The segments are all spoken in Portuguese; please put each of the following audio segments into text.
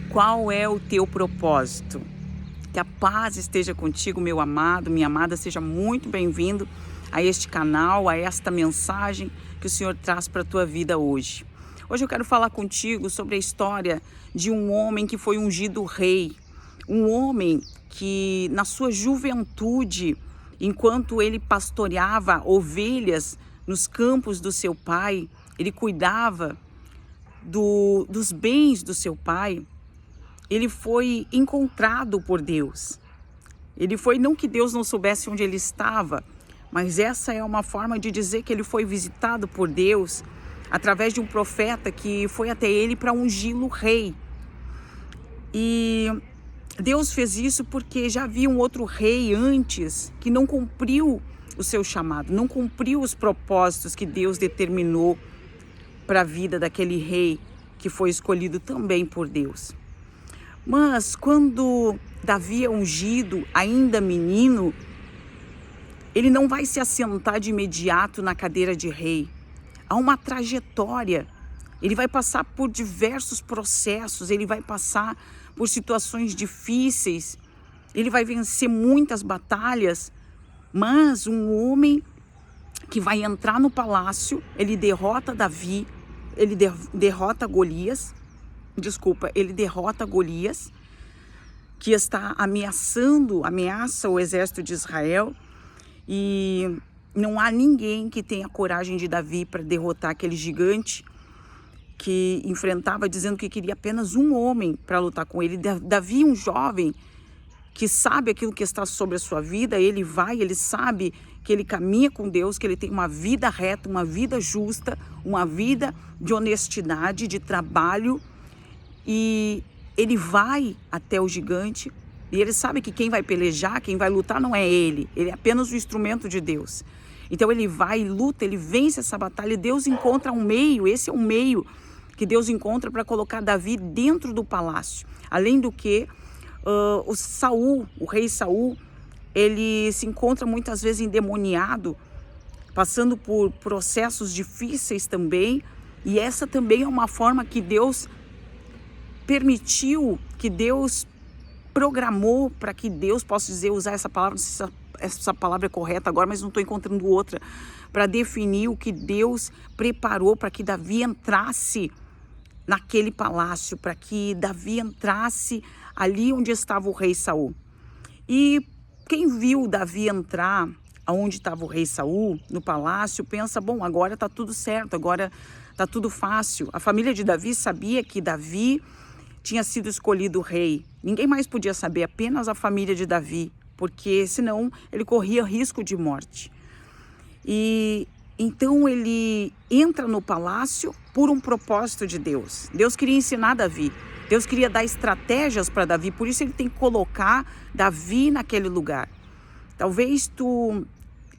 Qual é o teu propósito? Que a paz esteja contigo, meu amado, minha amada, seja muito bem-vindo a este canal, a esta mensagem que o Senhor traz para a tua vida hoje. Hoje eu quero falar contigo sobre a história de um homem que foi ungido rei, um homem que na sua juventude, enquanto ele pastoreava ovelhas nos campos do seu pai, ele cuidava dos bens do seu pai. Ele foi encontrado por Deus. Ele foi, não que Deus não soubesse onde ele estava, mas essa é uma forma de dizer que ele foi visitado por Deus através de um profeta que foi até ele para ungí-lo rei. E Deus fez isso porque já havia um outro rei antes que não cumpriu o seu chamado, não cumpriu os propósitos que Deus determinou para a vida daquele rei que foi escolhido também por Deus. Mas quando Davi é ungido, ainda menino, ele não vai se assentar de imediato na cadeira de rei. Há uma trajetória. Ele vai passar por diversos processos, ele vai passar por situações difíceis, ele vai vencer muitas batalhas, mas um homem que vai entrar no palácio, ele derrota Davi, ele derrota Golias, que está ameaça o exército de Israel, e não há ninguém que tenha coragem de Davi para derrotar aquele gigante que enfrentava, dizendo que queria apenas um homem para lutar com ele. Davi, um jovem que sabe aquilo que está sobre a sua vida, ele sabe que ele caminha com Deus, que ele tem uma vida reta, uma vida justa, uma vida de honestidade, de trabalho. E ele vai até o gigante e ele sabe que quem vai pelejar, quem vai lutar não é ele é apenas o instrumento de Deus. Então ele vai e luta, ele vence essa batalha e Deus encontra um meio, esse é um meio que Deus encontra para colocar Davi dentro do palácio. Além do que o rei Saul, ele se encontra muitas vezes endemoniado, passando por processos difíceis também, e essa também é uma forma que Deus permitiu, que Deus programou para que Deus, posso dizer, usar essa palavra, não sei se essa palavra é correta agora, mas não estou encontrando outra, para definir o que Deus preparou para que Davi entrasse naquele palácio, para que Davi entrasse ali onde estava o rei Saul. E quem viu Davi entrar aonde estava o rei Saul, no palácio, pensa, bom, agora está tudo certo, agora está tudo fácil. A família de Davi sabia que Davi tinha sido escolhido rei. Ninguém mais podia saber, apenas a família de Davi, porque senão ele corria risco de morte. E então ele entra no palácio por um propósito de Deus. Deus queria ensinar Davi, Deus queria dar estratégias para Davi, por isso ele tem que colocar Davi naquele lugar. Talvez tu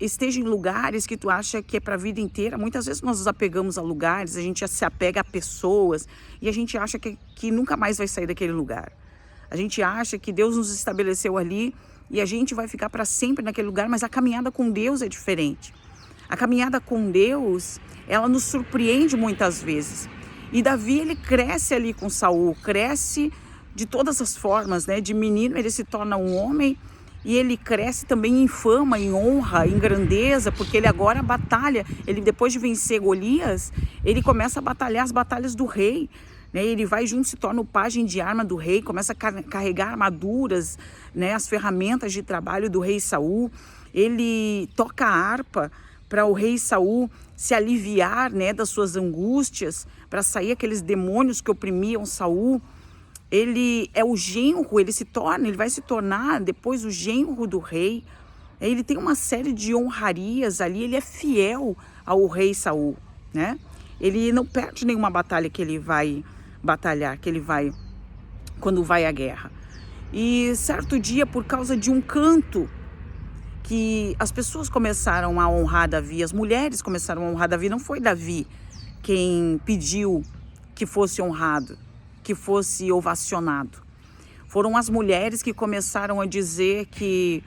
esteja em lugares que tu acha que é para a vida inteira. Muitas vezes nós nos apegamos a lugares, a gente se apega a pessoas e a gente acha que nunca mais vai sair daquele lugar. A gente acha que Deus nos estabeleceu ali e a gente vai ficar para sempre naquele lugar, mas a caminhada com Deus é diferente. A caminhada com Deus, ela nos surpreende muitas vezes. E Davi, ele cresce ali com Saul, cresce de todas as formas, né? De menino ele se torna um homem, e ele cresce também em fama, em honra, em grandeza, porque ele agora batalha. Ele, depois de vencer Golias, ele começa a batalhar as batalhas do rei, né? Ele vai junto, se torna o pajem de arma do rei, começa a carregar armaduras, né? As ferramentas de trabalho do rei Saul. Ele toca a harpa para o rei Saul se aliviar, né, das suas angústias, para sair aqueles demônios que oprimiam Saul. Ele é o genro, ele vai se tornar depois o genro do rei. Ele tem uma série de honrarias ali, ele é fiel ao rei Saul, né? Ele não perde nenhuma batalha que ele vai batalhar, quando vai à guerra. E certo dia, por causa de um canto, que as pessoas começaram a honrar Davi, as mulheres começaram a honrar Davi, não foi Davi quem pediu que fosse honrado, que fosse ovacionado. Foram as mulheres que começaram a dizer que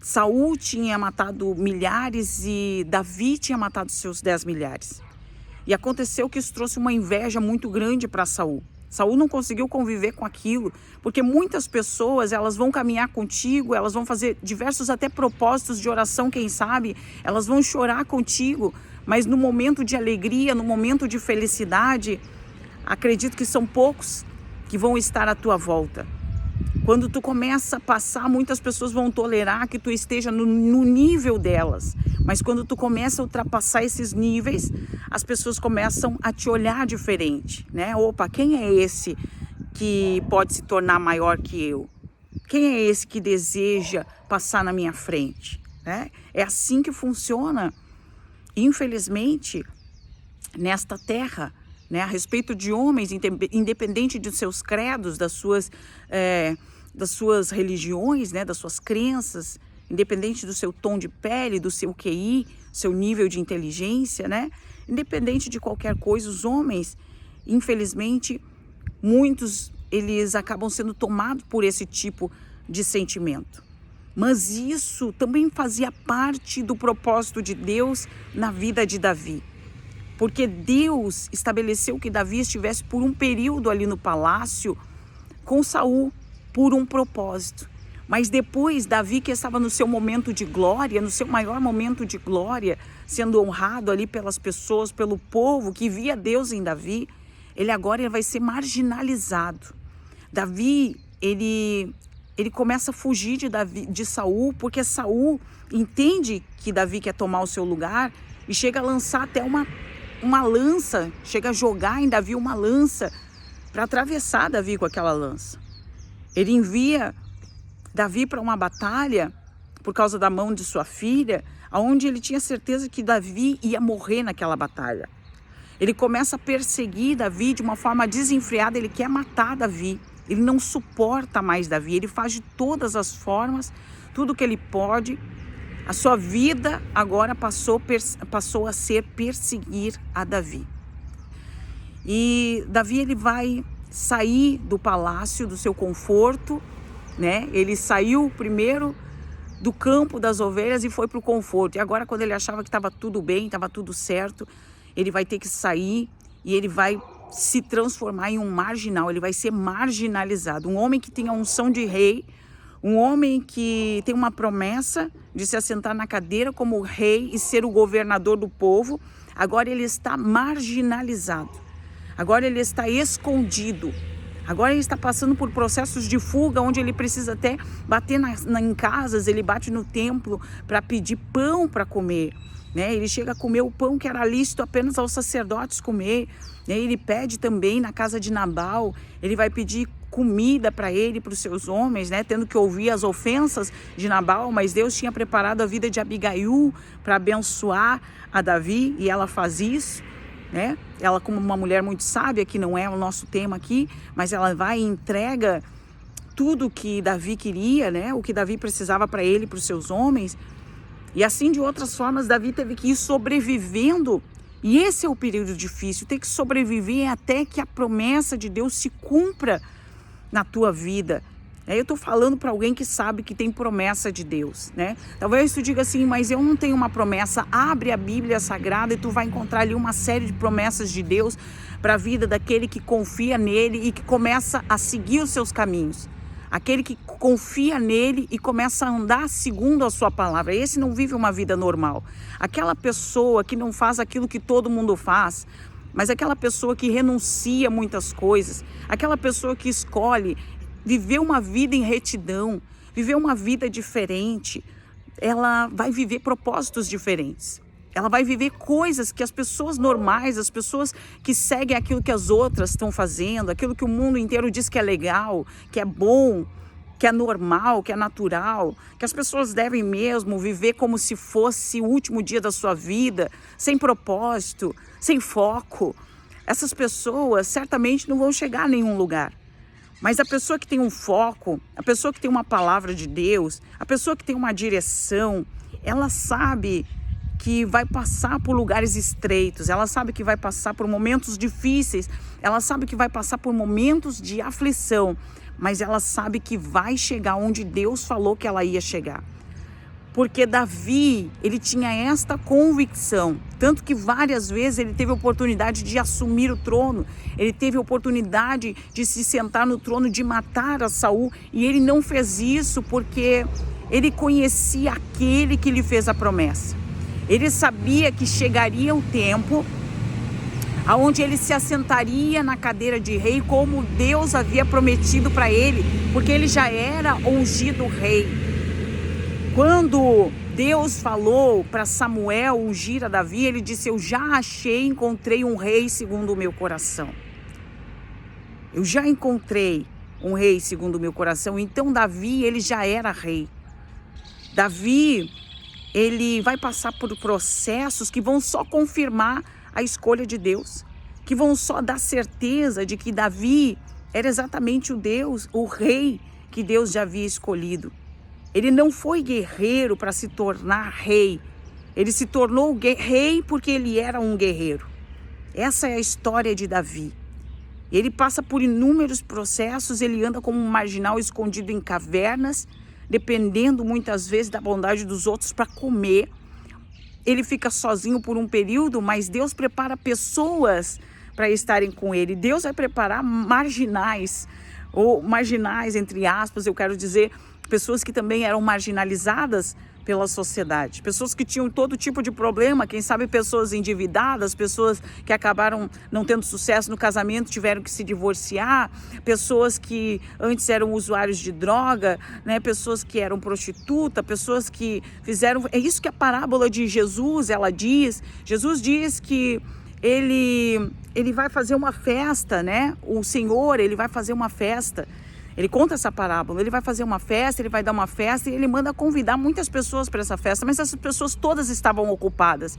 Saul tinha matado milhares e Davi tinha matado seus 10 milhares. E aconteceu que isso trouxe uma inveja muito grande para Saul. Saul não conseguiu conviver com aquilo, porque muitas pessoas, elas vão caminhar contigo, elas vão fazer diversos até propósitos de oração, quem sabe, elas vão chorar contigo, mas no momento de alegria, no momento de felicidade, acredito que são poucos que vão estar à tua volta. Quando tu começa a passar, muitas pessoas vão tolerar que tu esteja no nível delas. Mas quando tu começa a ultrapassar esses níveis, as pessoas começam a te olhar diferente, né? Opa, quem é esse que pode se tornar maior que eu? Quem é esse que deseja passar na minha frente, né? É assim que funciona, infelizmente, nesta terra, né? A respeito de homens, independente de seus credos, das suas religiões, né? Das suas crenças, independente do seu tom de pele, do seu QI, seu nível de inteligência, né? Independente de qualquer coisa, os homens, infelizmente, muitos, eles acabam sendo tomados por esse tipo de sentimento. Mas isso também fazia parte do propósito de Deus na vida de Davi. Porque Deus estabeleceu que Davi estivesse por um período ali no palácio com Saul, por um propósito. Mas depois, Davi, que estava no seu momento de glória, no seu maior momento de glória, sendo honrado ali pelas pessoas, pelo povo que via Deus em Davi, ele agora vai ser marginalizado. Davi, ele começa a fugir de Saul, porque Saul entende que Davi quer tomar o seu lugar e chega a lançar até uma lança, chega a jogar em Davi uma lança para atravessar Davi com aquela lança. Ele envia Davi para uma batalha por causa da mão de sua filha, onde ele tinha certeza que Davi ia morrer naquela batalha. Ele começa a perseguir Davi de uma forma desenfreada, ele quer matar Davi, ele não suporta mais Davi, ele faz de todas as formas, tudo que ele pode. A sua vida agora passou a ser perseguir a Davi. E Davi, ele vai sair do palácio, do seu conforto, né? Ele saiu primeiro do campo das ovelhas e foi para o conforto. E agora, quando ele achava que estava tudo bem, estava tudo certo, ele vai ter que sair e ele vai se transformar em um marginal, ele vai ser marginalizado. Um homem que tem a unção de rei, um homem que tem uma promessa de se assentar na cadeira como rei e ser o governador do povo, agora ele está marginalizado. Agora ele está escondido. Agora ele está passando por processos de fuga, onde ele precisa até bater em casas, ele bate no templo para pedir pão para comer, né? Ele chega a comer o pão que era lícito apenas aos sacerdotes comer, né? Ele pede também na casa de Nabal, ele vai pedir comida para ele, para os seus homens, né? Tendo que ouvir as ofensas de Nabal, mas Deus tinha preparado a vida de Abigail para abençoar a Davi e ela faz isso. Né? Ela, como uma mulher muito sábia, que não é o nosso tema aqui, mas ela vai e entrega tudo que Davi queria, né? O que Davi precisava para ele, para os seus homens. E assim, de outras formas, Davi teve que ir sobrevivendo. E esse é o período difícil, ter que sobreviver até que a promessa de Deus se cumpra na tua vida. Eu estou falando para alguém que sabe que tem promessa de Deus, né? Talvez tu diga assim, mas eu não tenho uma promessa. Abre a Bíblia Sagrada e tu vai encontrar ali uma série de promessas de Deus para a vida daquele que confia nele e que começa a seguir os seus caminhos. Aquele que confia nele e começa a andar segundo a sua palavra. Esse não vive uma vida normal. Aquela pessoa que não faz aquilo que todo mundo faz, mas aquela pessoa que renuncia a muitas coisas, aquela pessoa que escolhe viver uma vida em retidão, viver uma vida diferente, ela vai viver propósitos diferentes. Ela vai viver coisas que as pessoas normais, as pessoas que seguem aquilo que as outras estão fazendo, aquilo que o mundo inteiro diz que é legal, que é bom, que é normal, que é natural, que as pessoas devem mesmo viver como se fosse o último dia da sua vida, sem propósito, sem foco. Essas pessoas certamente não vão chegar a nenhum lugar. Mas a pessoa que tem um foco, a pessoa que tem uma palavra de Deus, a pessoa que tem uma direção, ela sabe que vai passar por lugares estreitos, ela sabe que vai passar por momentos difíceis, ela sabe que vai passar por momentos de aflição, mas ela sabe que vai chegar onde Deus falou que ela ia chegar. Porque Davi, ele tinha esta convicção, tanto que várias vezes ele teve a oportunidade de assumir o trono, ele teve a oportunidade de se sentar no trono, de matar a Saul, e ele não fez isso porque ele conhecia aquele que lhe fez a promessa. Ele sabia que chegaria o tempo aonde ele se assentaria na cadeira de rei, como Deus havia prometido para ele, porque ele já era ungido rei. Quando Deus falou para Samuel ungir a Davi, ele disse: eu já achei, encontrei um rei segundo o meu coração. Eu já encontrei um rei segundo o meu coração. Então Davi, ele já era rei. Davi, ele vai passar por processos que vão só confirmar a escolha de Deus, que vão só dar certeza de que Davi era exatamente o rei que Deus já havia escolhido. Ele não foi guerreiro para se tornar rei. Ele se tornou rei porque ele era um guerreiro. Essa é a história de Davi. Ele passa por inúmeros processos, ele anda como um marginal escondido em cavernas, dependendo muitas vezes da bondade dos outros para comer. Ele fica sozinho por um período, mas Deus prepara pessoas para estarem com ele. Deus vai preparar marginais, ou marginais entre aspas, eu quero dizer, pessoas que também eram marginalizadas pela sociedade, pessoas que tinham todo tipo de problema, quem sabe pessoas endividadas, pessoas que acabaram não tendo sucesso no casamento, tiveram que se divorciar, pessoas que antes eram usuários de droga, né? Pessoas que eram prostitutas, pessoas que fizeram... É isso que a parábola de Jesus, ela diz. Jesus diz que ele vai fazer uma festa, né? O Senhor, ele vai fazer uma festa. Ele conta essa parábola, ele vai fazer uma festa, ele vai dar uma festa e ele manda convidar muitas pessoas para essa festa, mas essas pessoas todas estavam ocupadas.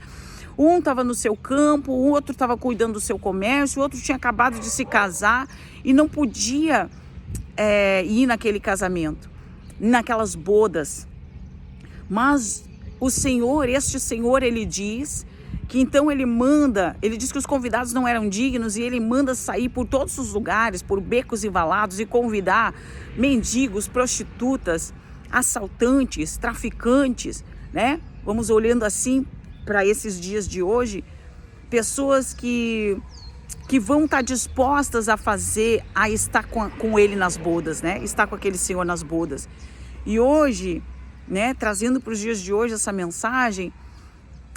Um estava no seu campo, o outro estava cuidando do seu comércio, o outro tinha acabado de se casar e não podia ir naquele casamento, naquelas bodas. Mas o Senhor, este Senhor, ele diz que então ele diz que os convidados não eram dignos e ele manda sair por todos os lugares, por becos e valados e convidar mendigos, prostitutas, assaltantes, traficantes, né? Vamos olhando assim para esses dias de hoje, pessoas que vão estar dispostas a estar com ele nas bodas, né? Estar com aquele Senhor nas bodas. E hoje, né, trazendo para os dias de hoje essa mensagem,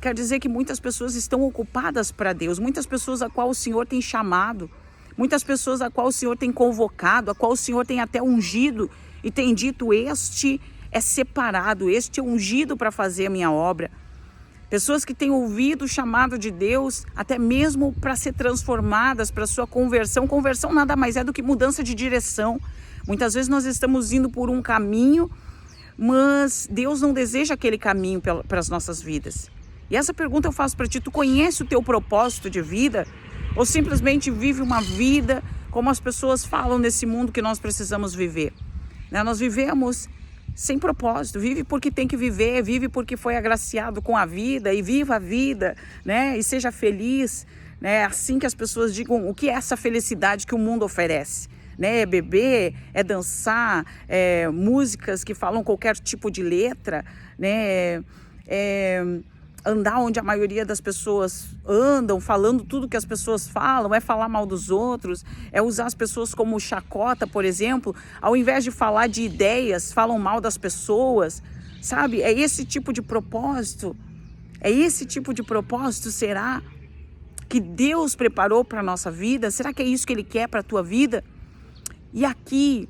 quer dizer que muitas pessoas estão ocupadas para Deus, muitas pessoas a qual o Senhor tem chamado, muitas pessoas a qual o Senhor tem convocado, a qual o Senhor tem até ungido e tem dito: este é separado, este é ungido para fazer a minha obra. Pessoas que têm ouvido o chamado de Deus, até mesmo para ser transformadas, para sua conversão. Conversão nada mais é do que mudança de direção. Muitas vezes nós estamos indo por um caminho, mas Deus não deseja aquele caminho para as nossas vidas. E essa pergunta eu faço para ti: tu conhece o teu propósito de vida? Ou simplesmente vive uma vida como as pessoas falam nesse mundo que nós precisamos viver? Né? Nós vivemos sem propósito, vive porque tem que viver, vive porque foi agraciado com a vida e viva a vida, né? E seja feliz, né? Assim que as pessoas digam o que é essa felicidade que o mundo oferece. Né? É beber, é dançar, músicas que falam qualquer tipo de letra, né? Andar onde a maioria das pessoas andam, falando tudo que as pessoas falam, é falar mal dos outros, é usar as pessoas como chacota, por exemplo, ao invés de falar de ideias, falam mal das pessoas, sabe? É esse tipo de propósito, será que Deus preparou para a nossa vida? Será que é isso que Ele quer para a tua vida? E aqui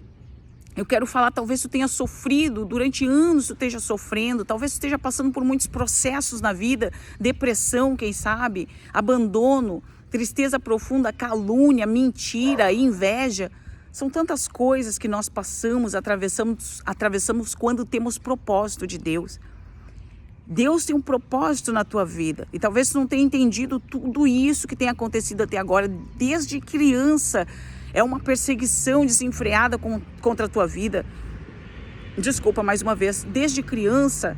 eu quero falar, talvez tu tenha sofrido, durante anos tu esteja sofrendo, talvez tu esteja passando por muitos processos na vida, depressão, quem sabe, abandono, tristeza profunda, calúnia, mentira, inveja. São tantas coisas que nós passamos, atravessamos quando temos propósito de Deus. Deus tem um propósito na tua vida e talvez tu não tenha entendido tudo isso que tem acontecido até agora, desde criança. É uma perseguição desenfreada contra a tua vida. Desculpa mais uma vez. Desde criança,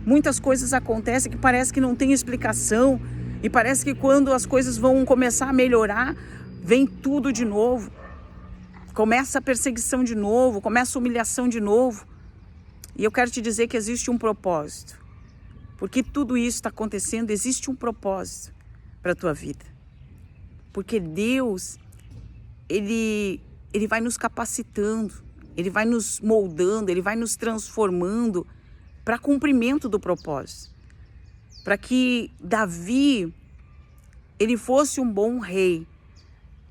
muitas coisas acontecem que parece que não tem explicação. E parece que quando as coisas vão começar a melhorar, vem tudo de novo. Começa a perseguição de novo, começa a humilhação de novo. E eu quero te dizer que existe um propósito. Porque tudo isso está acontecendo, existe um propósito para a tua vida. Porque Deus, Ele vai nos capacitando, Ele vai nos moldando, Ele vai nos transformando para cumprimento do propósito. Para que Davi, ele fosse um bom rei,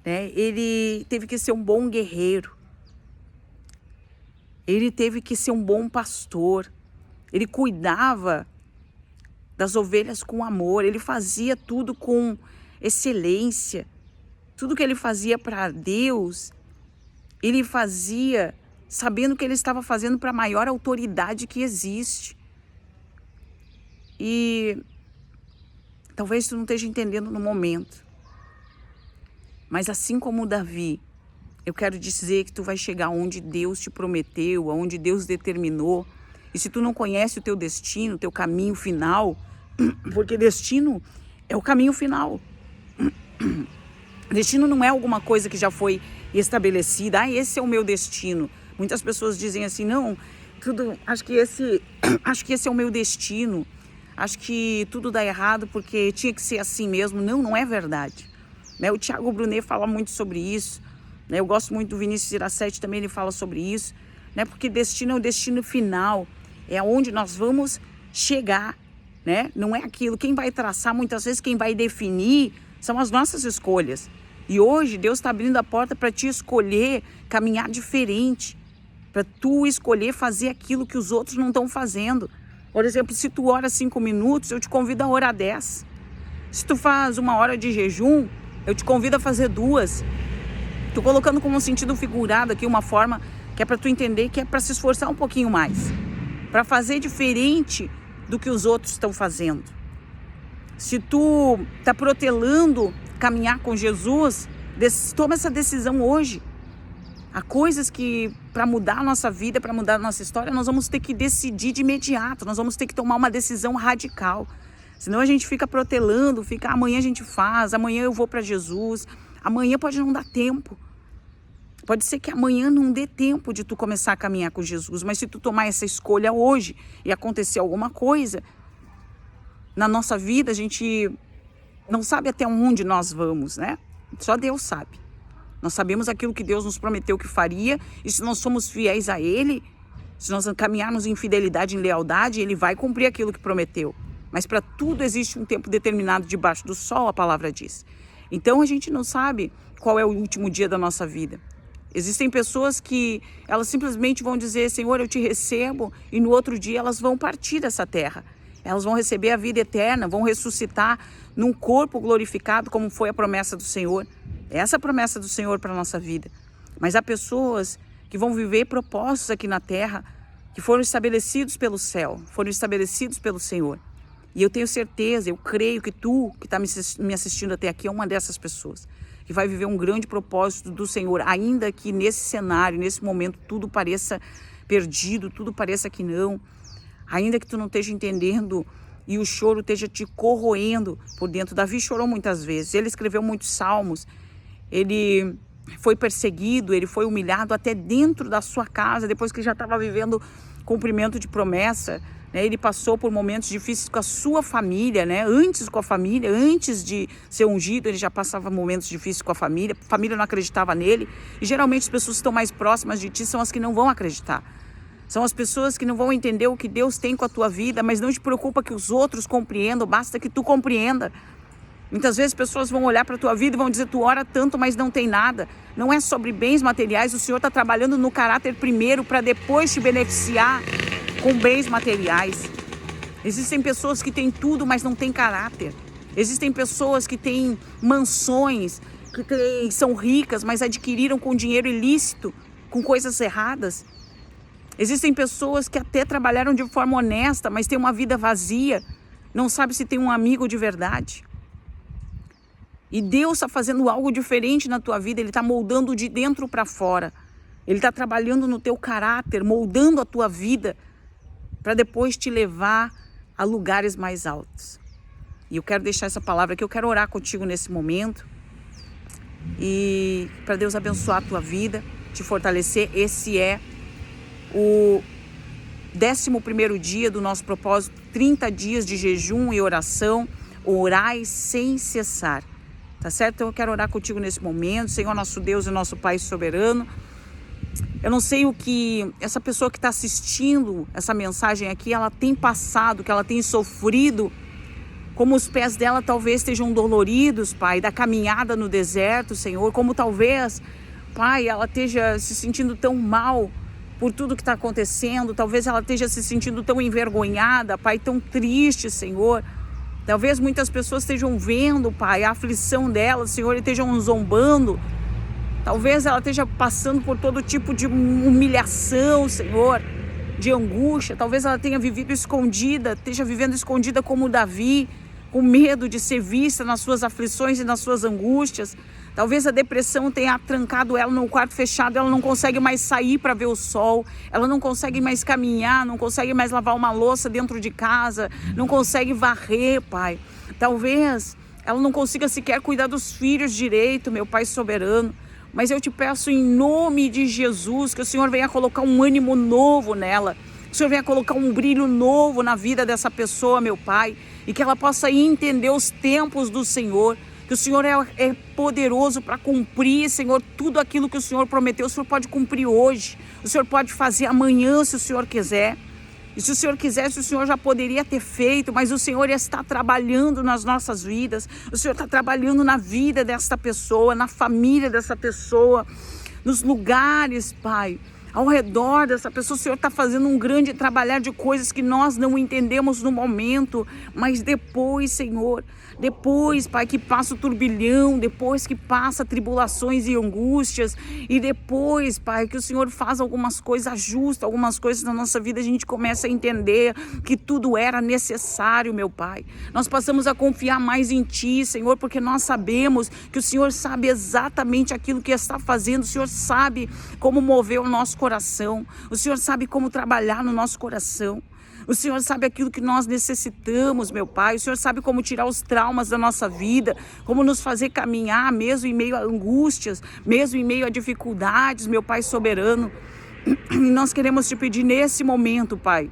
né? Ele teve que ser um bom guerreiro. Ele teve que ser um bom pastor. Ele cuidava das ovelhas com amor. Ele fazia tudo com excelência. Tudo que ele fazia para Deus, ele fazia sabendo que ele estava fazendo para a maior autoridade que existe. E talvez tu não esteja entendendo no momento. Mas assim como Davi, eu quero dizer que tu vai chegar onde Deus te prometeu, onde Deus determinou. E se tu não conhece o teu destino, o teu caminho final, porque destino é o caminho final. Destino não é alguma coisa que já foi estabelecida. Ah, esse é o meu destino. Muitas pessoas dizem assim, não, acho que esse é o meu destino. Acho que tudo dá errado porque tinha que ser assim mesmo. Não, não é verdade. Né? O Tiago Brunet fala muito sobre isso. Né? Eu gosto muito do Vinícius Iracete, também ele fala sobre isso. Né? Porque destino é o destino final. É onde nós vamos chegar. Né? Não é aquilo. Quem vai traçar, muitas vezes, quem vai definir são as nossas escolhas. E hoje Deus está abrindo a porta para te escolher caminhar diferente. Para tu escolher fazer aquilo que os outros não estão fazendo. Por exemplo, se tu ora 5 minutos, eu te convido a orar 10. Se tu faz 1 hora de jejum, eu te convido a fazer 2. Tô colocando como um sentido figurado aqui, uma forma que é para tu entender que é para se esforçar um pouquinho mais. Para fazer diferente do que os outros estão fazendo. Se tu tá protelando caminhar com Jesus, toma essa decisão hoje. Há coisas que, para mudar a nossa vida, para mudar a nossa história, nós vamos ter que decidir de imediato. Nós vamos ter que tomar uma decisão radical. Senão a gente fica protelando, amanhã a gente faz, amanhã eu vou para Jesus. Amanhã pode não dar tempo. Pode ser que amanhã não dê tempo de tu começar a caminhar com Jesus. Mas se tu tomar essa escolha hoje e acontecer alguma coisa, na nossa vida a gente não sabe até onde nós vamos, né? Só Deus sabe. Nós sabemos aquilo que Deus nos prometeu que faria, e se nós somos fiéis a Ele, se nós caminharmos em fidelidade, em lealdade, Ele vai cumprir aquilo que prometeu. Mas para tudo existe um tempo determinado debaixo do sol, a palavra diz. Então a gente não sabe qual é o último dia da nossa vida. Existem pessoas que elas simplesmente vão dizer, Senhor, eu te recebo, e no outro dia elas vão partir dessa terra. Elas vão receber a vida eterna, vão ressuscitar num corpo glorificado, como foi a promessa do Senhor. Essa é a promessa do Senhor para a nossa vida. Mas há pessoas que vão viver propósitos aqui na terra, que foram estabelecidos pelo céu, foram estabelecidos pelo Senhor. E eu tenho certeza, eu creio que tu, que está me assistindo até aqui, é uma dessas pessoas, que vai viver um grande propósito do Senhor, ainda que nesse cenário, nesse momento, tudo pareça perdido, tudo pareça que não, ainda que tu não esteja entendendo e o choro esteja te corroendo por dentro. Davi chorou muitas vezes, ele escreveu muitos salmos, ele foi perseguido, ele foi humilhado até dentro da sua casa, depois que já estava vivendo cumprimento de promessa, né? Ele passou por momentos difíceis com a sua família, né? Antes com a família, antes de ser ungido, ele já passava momentos difíceis com a família não acreditava nele, e geralmente as pessoas que estão mais próximas de ti são as que não vão acreditar. São as pessoas que não vão entender o que Deus tem com a tua vida, mas não te preocupa que os outros compreendam, basta que tu compreenda. Muitas vezes pessoas vão olhar para a tua vida e vão dizer, tu ora tanto, mas não tem nada. Não é sobre bens materiais, o Senhor está trabalhando no caráter primeiro para depois te beneficiar com bens materiais. Existem pessoas que têm tudo, mas não têm caráter. Existem pessoas que têm mansões, que são ricas, mas adquiriram com dinheiro ilícito, com coisas erradas. Existem pessoas que até trabalharam de forma honesta, mas têm uma vida vazia, não sabe se tem um amigo de verdade. E Deus está fazendo algo diferente na tua vida, Ele está moldando de dentro para fora. Ele está trabalhando no teu caráter, moldando a tua vida, para depois te levar a lugares mais altos. E eu quero deixar essa palavra aqui, eu quero orar contigo nesse momento. E para Deus abençoar a tua vida, te fortalecer. Esse é o 11º dia do nosso propósito, 30 dias de jejum e oração, orai sem cessar, tá certo? Então eu quero orar contigo nesse momento, Senhor nosso Deus e nosso Pai soberano. Eu não sei o que essa pessoa que está assistindo essa mensagem aqui, ela tem passado, que ela tem sofrido, como os pés dela talvez estejam doloridos, Pai, da caminhada no deserto, Senhor, como talvez, Pai, ela esteja se sentindo tão mal por tudo que está acontecendo, talvez ela esteja se sentindo tão envergonhada, Pai, tão triste, Senhor. Talvez muitas pessoas estejam vendo, Pai, a aflição dela, Senhor, e estejam zombando. Talvez ela esteja passando por todo tipo de humilhação, Senhor, de angústia. Talvez ela tenha vivido escondida, esteja vivendo escondida como Davi, com medo de ser vista nas suas aflições e nas suas angústias. Talvez a depressão tenha trancado ela num quarto fechado, ela não consegue mais sair para ver o sol, ela não consegue mais caminhar, não consegue mais lavar uma louça dentro de casa, não consegue varrer, Pai. Talvez ela não consiga sequer cuidar dos filhos direito, meu Pai soberano. Mas eu te peço em nome de Jesus que o Senhor venha colocar um ânimo novo nela, que o Senhor venha colocar um brilho novo na vida dessa pessoa, meu Pai, e que ela possa entender os tempos do Senhor, que o Senhor é poderoso para cumprir, Senhor, tudo aquilo que o Senhor prometeu. O Senhor pode cumprir hoje, o Senhor pode fazer amanhã se o Senhor quiser. E se o Senhor quisesse, o Senhor já poderia ter feito, mas o Senhor está trabalhando nas nossas vidas, o Senhor está trabalhando na vida desta pessoa, na família dessa pessoa, nos lugares, Pai, ao redor dessa pessoa. O Senhor está fazendo um grande trabalhar de coisas que nós não entendemos no momento, mas depois, Senhor, depois, Pai, que passa o turbilhão, depois que passa tribulações e angústias, e depois, Pai, que o Senhor faz algumas coisas, ajusta algumas coisas na nossa vida, a gente começa a entender que tudo era necessário, meu Pai. Nós passamos a confiar mais em Ti, Senhor, porque nós sabemos que o Senhor sabe exatamente aquilo que está fazendo, o Senhor sabe como mover o nosso coração, o Senhor sabe como trabalhar no nosso coração. O Senhor sabe aquilo que nós necessitamos, meu Pai. O Senhor sabe como tirar os traumas da nossa vida, como nos fazer caminhar mesmo em meio a angústias, mesmo em meio a dificuldades, meu Pai soberano. E nós queremos te pedir nesse momento, Pai,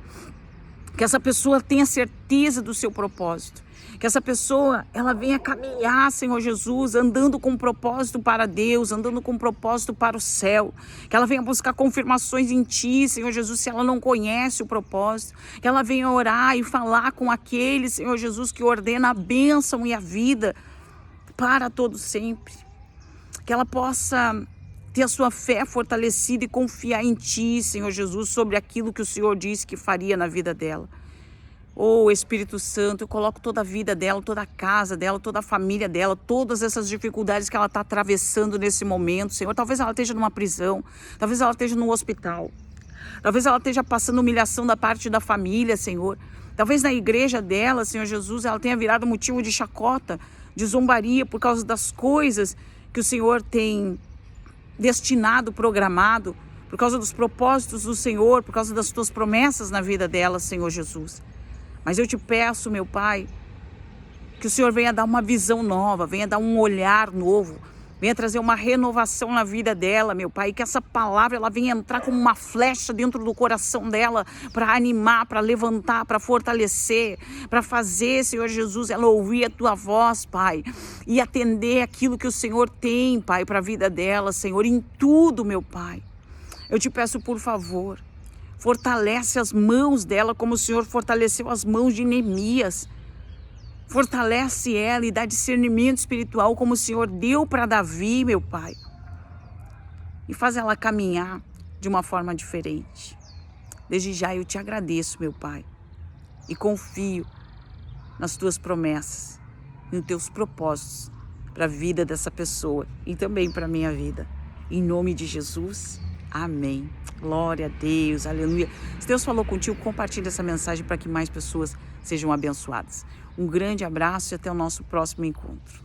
que essa pessoa tenha certeza do seu propósito. Que essa pessoa, ela venha caminhar, Senhor Jesus, andando com propósito para Deus, andando com propósito para o céu. Que ela venha buscar confirmações em Ti, Senhor Jesus, se ela não conhece o propósito. Que ela venha orar e falar com aquele, Senhor Jesus, que ordena a bênção e a vida para todo sempre. Que ela possa ter a sua fé fortalecida e confiar em Ti, Senhor Jesus, sobre aquilo que o Senhor disse que faria na vida dela. Oh, Espírito Santo, eu coloco toda a vida dela, toda a casa dela, toda a família dela, todas essas dificuldades que ela está atravessando nesse momento, Senhor. Talvez ela esteja numa prisão, talvez ela esteja num hospital, talvez ela esteja passando humilhação da parte da família, Senhor. Talvez na igreja dela, Senhor Jesus, ela tenha virado motivo de chacota, de zombaria por causa das coisas que o Senhor tem destinado, programado, por causa dos propósitos do Senhor, por causa das Tuas promessas na vida dela, Senhor Jesus. Mas eu te peço, meu Pai, que o Senhor venha dar uma visão nova, venha dar um olhar novo, venha trazer uma renovação na vida dela, meu Pai, e que essa palavra ela venha entrar como uma flecha dentro do coração dela, para animar, para levantar, para fortalecer, para fazer, Senhor Jesus, ela ouvir a Tua voz, Pai, e atender aquilo que o Senhor tem, Pai, para a vida dela, Senhor, em tudo, meu Pai. Eu te peço, por favor, fortalece as mãos dela como o Senhor fortaleceu as mãos de Neemias. Fortalece ela e dá discernimento espiritual como o Senhor deu para Davi, meu Pai. E faz ela caminhar de uma forma diferente. Desde já eu te agradeço, meu Pai. E confio nas Tuas promessas, nos Teus propósitos para a vida dessa pessoa e também para a minha vida. Em nome de Jesus. Amém. Glória a Deus, aleluia. Se Deus falou contigo, compartilhe essa mensagem para que mais pessoas sejam abençoadas. Um grande abraço e até o nosso próximo encontro.